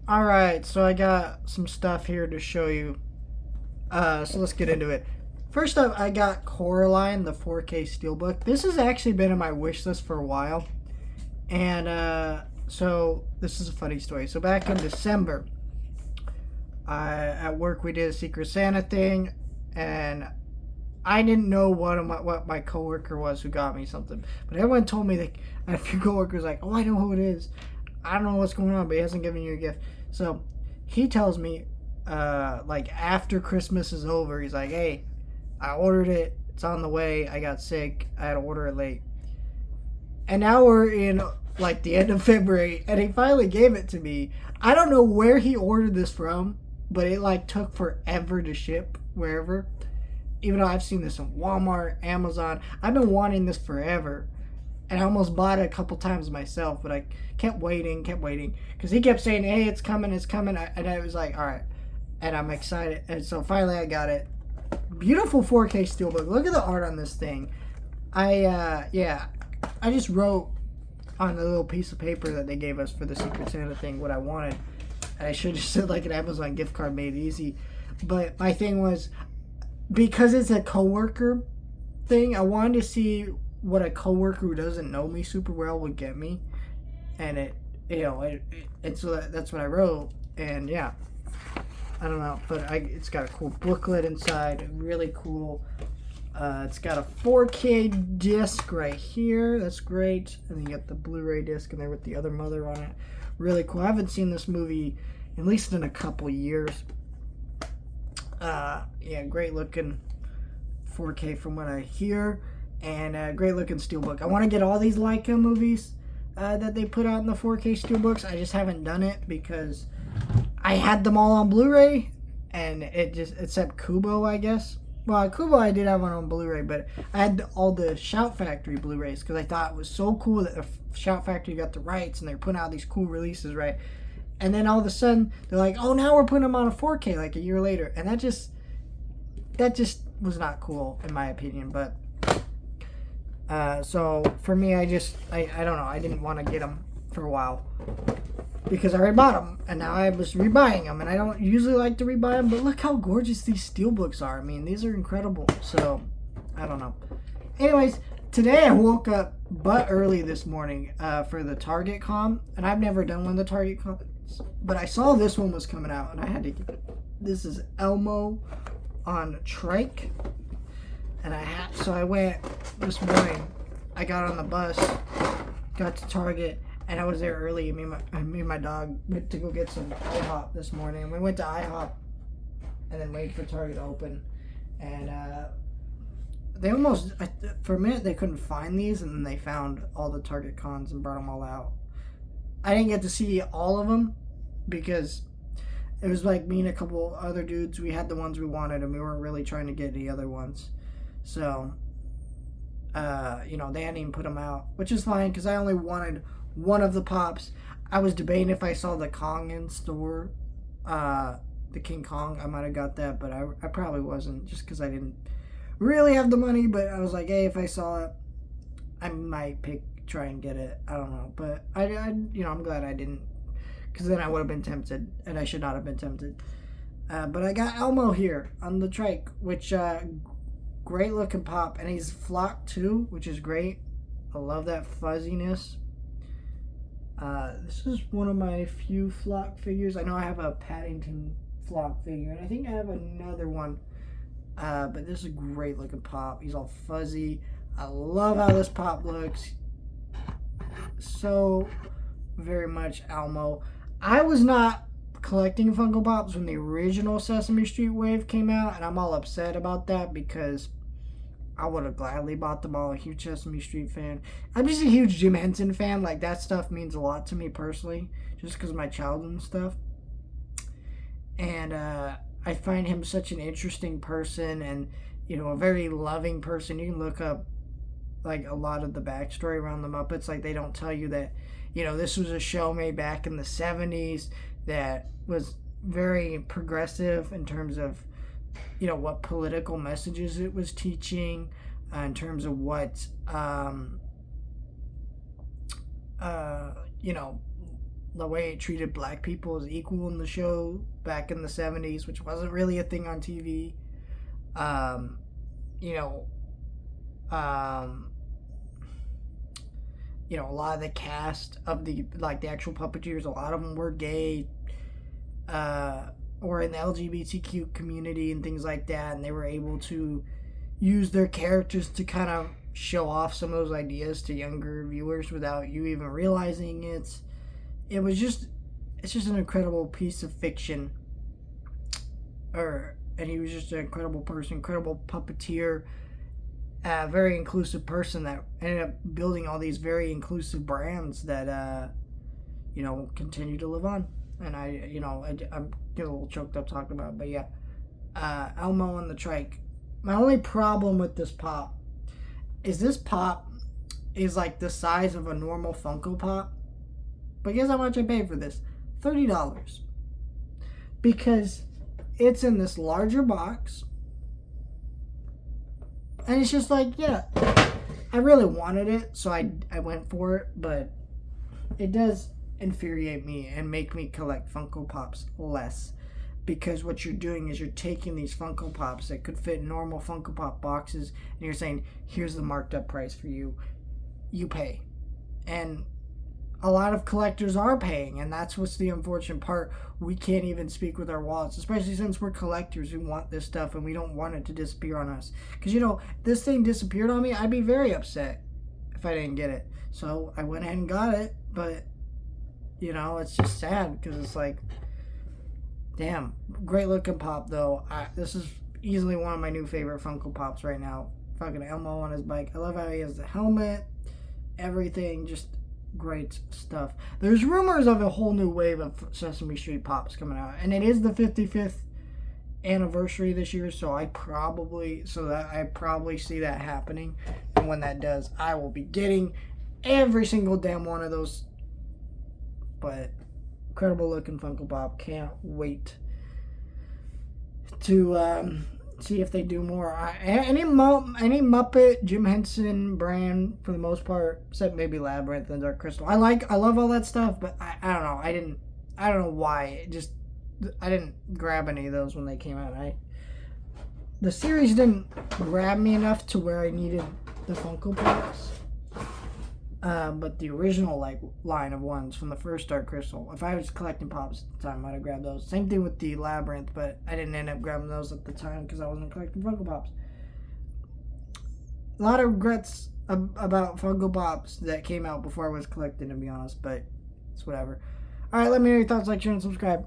Alright, so I got some stuff here to show you. So let's get into it. First up, I got Coraline, the 4K Steelbook. This has actually been on my wish list for a while. And so this is a funny story. So back in December, at work we did a Secret Santa thing, and I didn't know what my coworker was who got me something, but everyone told me that a few coworkers like, oh, I know who it is. I don't know what's going on, but he hasn't given you a gift. So he tells me, like after Christmas is over, he's like, hey, I ordered it. It's on the way. I got sick. I had to order it late. And now we're in like the end of February, and he finally gave it to me. I don't know where he ordered this from, but it like took forever to ship wherever. Even though I've seen this in Walmart, Amazon, I've been wanting this forever, and I almost bought it a couple times myself, but I kept waiting, because he kept saying, "Hey, it's coming, it's coming," and I was like, "All right," and I'm excited, and so finally I got it. Beautiful 4K steelbook. Look at the art on this thing. Yeah, I just wrote on the little piece of paper that they gave us for the Secret Santa thing what I wanted. And I should have just said like an Amazon gift card made easy. But my thing was, because it's a coworker thing, I wanted to see what a coworker who doesn't know me super well would get me. And and so that's what I wrote. And yeah, I don't know, but it's got a cool booklet inside, really cool. It's got a 4K disc right here. That's great. And then you got the Blu-ray disc in there with the other mother on it. Really cool. I haven't seen this movie at least in a couple years. Yeah, great looking 4K from what I hear. And great looking steelbook. I want to get all these Leica movies that they put out in the 4K steelbooks. I just haven't done it because I had them all on Blu-ray. And except Kubo, I guess. Well, Kubo I did have one on Blu-ray, but I had all the Shout Factory Blu-rays because I thought it was so cool that the Shout Factory got the rights and they're putting out these cool releases, right? And then all of a sudden they're like, "Oh, now we're putting them on a 4K like a year later," and that just was not cool in my opinion. But so for me, I don't know. I didn't want to get them for a while because I already bought them, and now I was rebuying them, and I don't usually like to rebuy them, but look how gorgeous these steelbooks are. I mean, these are incredible. So, I don't know. Anyways, today I woke up but early this morning for the Target con, and I've never done one of the Target cons, but I saw this one was coming out, and I had to get it. This is Elmo on trike, and so I went this morning. I got on the bus, got to Target, and I was there early. Me and my dog went to go get some IHOP this morning. We went to IHOP and then waited for Target to open. And they almost, for a minute, they couldn't find these, and then they found all the Target cons and brought them all out. I didn't get to see all of them because it was like me and a couple other dudes. We had the ones we wanted, and we weren't really trying to get any other ones. So, they hadn't even put them out, which is fine because I only wanted one of the pops. I was debating if I saw the Kong in store, the King Kong. I might have got that, but I probably wasn't just because I didn't really have the money. But I was like, hey, if I saw it, I might try and get it. I don't know, but I'm glad I didn't, because then I would have been tempted, and I should not have been tempted. But I got Elmo here on the trike, which great looking pop, and he's flocked too, which is great. I love that fuzziness. This is one of my few flock figures. I know I have a Paddington flock figure, and I think I have another one. But this is a great looking pop. He's all fuzzy. I love how this pop looks. So very much Elmo. I was not collecting Funko Pops when the original Sesame Street wave came out, and I'm all upset about that because I would have gladly bought them all. A huge Sesame Street fan. I'm just a huge Jim Henson fan. Like, that stuff means a lot to me personally, just because of my childhood and stuff. And I find him such an interesting person, and a very loving person. You can look up like a lot of the backstory around the Muppets. Like, they don't tell you that this was a show made back in the 70s that was very progressive in terms of what political messages it was teaching, in terms of what the way it treated black people as equal in the show back in the 70s, which wasn't really a thing on TV. Um, you know, um, a lot of the cast of the actual puppeteers, a lot of them were gay, or in the LGBTQ community and things like that, and they were able to use their characters to kind of show off some of those ideas to younger viewers without you even realizing it. It's just an incredible piece of fiction. And he was just an incredible person, incredible puppeteer, a very inclusive person that ended up building all these very inclusive brands that continue to live on. And I'm getting a little choked up talking about it, but yeah, Elmo and the Trike. My only problem with this pop is like the size of a normal Funko Pop. But guess how much I paid for this? $30. Because it's in this larger box. And it's just like, yeah, I really wanted it, so I went for it, but it does infuriate me and make me collect Funko Pops less. Because what you're doing is you're taking these Funko Pops that could fit in normal Funko Pop boxes, and you're saying, here's the marked up price for you. You pay. And a lot of collectors are paying, and that's what's the unfortunate part. We can't even speak with our wallets, especially since we're collectors who want this stuff and we don't want it to disappear on us. Because, this thing disappeared on me, I'd be very upset if I didn't get it. So I went ahead and got it, but, it's just sad because it's like, damn, great looking pop though. This is easily one of my new favorite Funko Pops right now. Fucking Elmo on his bike. I love how he has the helmet, everything, just great stuff. There's rumors of a whole new wave of Sesame Street Pops coming out, and it is the 55th anniversary this year, so I probably see that happening. And when that does, I will be getting every single damn one of those. But incredible looking Funko Pop. Can't wait to see if they do more. Any Muppet Jim Henson brand for the most part, except maybe Labyrinth and Dark Crystal. I love all that stuff, but I don't know. I don't know why. I didn't grab any of those when they came out. The series didn't grab me enough to where I needed the Funko Pops. But the original line of ones from the first Dark Crystal, if I was collecting Pops at the time, I might have grabbed those. Same thing with the Labyrinth, but I didn't end up grabbing those at the time because I wasn't collecting Funko Pops. A lot of regrets about Funko Pops that came out before I was collecting, to be honest, but it's whatever. Alright, let me know your thoughts, like, share, and subscribe.